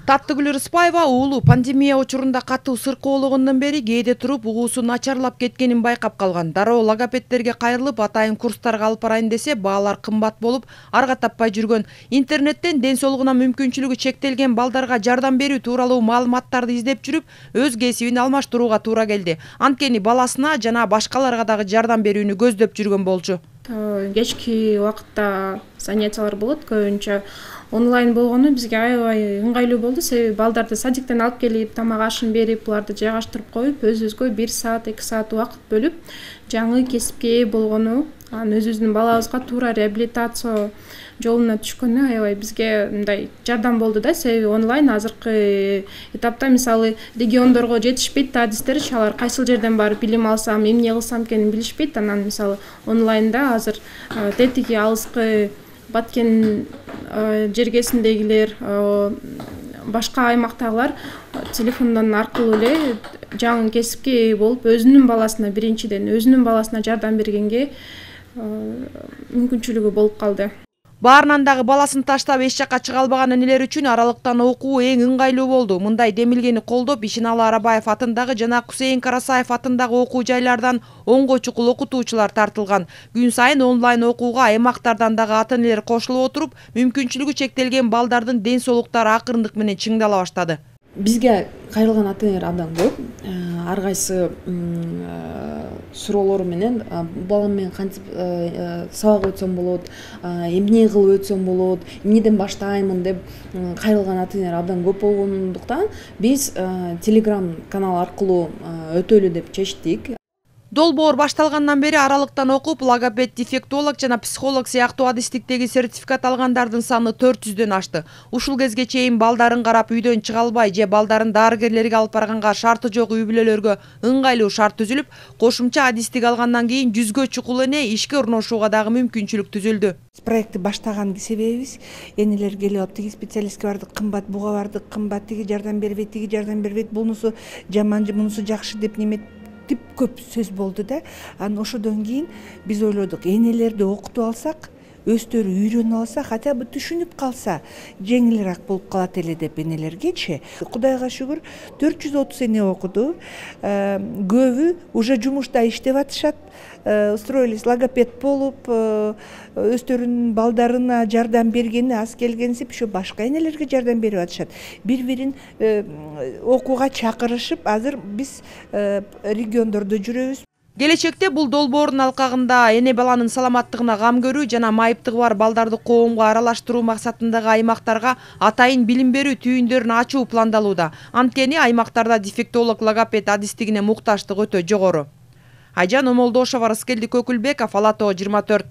Таттыгүл Рыспаева уулу пандемия учурунда катуу сыркоологондон бери кээде туруп угуусу начарлап кеткенин байкап калган. Дароо логопедтерге кайрылып атайын курстарга алып барайын десе, баалар кымбат болуп, арга таппай жүргөн. Интернеттен ден соолугуна мүмкүнчүлүгү чектелген балдарга жардам берүү тууралуу маалыматтарды издеп жүрүп, өз кесибин алмаштырууга туура келди. Анткени баласына жана башкаларга дагы жардам берүүнү көздөп жүргөн болчу. Кечки убакытта занятиялар болот, көбүнчө онлайн болгону бизге аябай ыңгайлуу болду. Себеби балдарды садиктен алып келип, тамак ашын берип, буларды жайгаштырып коюп, өзүбүзгө 1 саат, 2 саат убакыт бөлүп, жаңы кесипке ээ болгону, өзүбүздүн балабызга туура реабилитация жолуна түшкөнү аябай бизге мындай жардам болду да. Себеби онлайн азыркы этапта мисалы региондорго жетишпейт да адистер, алар кайсыл жерден барып билим алсам, эмне кылсам экенин билишпейт. Анан мисалы онлайнда азыр тетиги алыскы Баткен жергесиндегилер, башка аймактагылар телефондон аркылуу эле жаңы кесипке ээ болуп, өзүнүн баласына биринчиден өзүнүн баласына жардам бергенге мүмкүнчүлүгү болуп калды. Баарынан дагы баласын таштап эч жакка чыга албаган энелер үчүн аралыктан окуу эң ыңгайлуу болду. Мындай демилгени колдоп, Ишеналы Арабаев атындагы жана Кусейин Карасаев атындагы окуу жайлардан 10 чукул окутуучулар тартылган. Күн сайын онлайн окууга аймактардан дагы ата-энелер кошулуп отуруп, мүмкүнчүлүгү чектелген балдардын ден соолуктары акырындык менен чыңдала баштады. Бизге кайрылган ата-энелер абдан көп. Ар кайсы суроолору менен балам менен кантип сабак өтсөм болот, эмне кылып өтсөм болот, эмнеден баштаймын деп кайрылган ата-энелер абдан көп болгондуктан биз Telegram канал аркылуу өтөлү деп чечтик. Долбоор башталгандан бери аралыктан окуп, логопед, дефектолог жана психолог сыяктуу адистиктеги сертификат алгандардын саны 400дөн ашты. Ушул кезге чейин балдарын карап үйдөн чыга албай же балдарын дарыгерлерге алып барганга шарты жок үй бүлөлөргө ыңгайлуу шарт түзүлүп, кошумча адистик алгандан кийин 100гө чукул эне ишке орношууга дагы мүмкүнчүлүк түзүлдү. Проектти баштаган себебибиз энелер келип алып, тиги специалистке бардык, кымбат, буга бардык, кымбат, тиги жардам бербейт, тиги жардам бербейт, бунусу жаман, мунусу жакшы деп көп сөз болду да. Анан ошодон кийин биз ойлодук, энелерди окутуп алсак, өздөрү үйрөнүп алса, хотя бы түшүнүп калса, жеңилирээк болуп калат эле деп энелергечи. Кудайга шүгүр, 430 эне окуду. Көбү уже жумушта иштеп атышат. Устроились логопед болуп, өздөрүнүн балдарына жардам бергени аз келгенсип, ошо башка энелерге жардам берип атышат. Бири-бирин окууга чакырышып, азыр биз региондордо жүрөбүз. Келечекте бул долбоордун алкагында эне баланын саламаттыгына кам көрүү жана майыптыгы бар балдарды коомго аралаштыруу максатындагы аймактарга атайын билим берүү түйүндөрүн ачуу пландалууда. Анткени аймактарда дефектолог, логопед адистигине мукташтык өтө жогору. Айжан Омолдошова, Раскелди Көкүлбеков, Ала Тоо 24.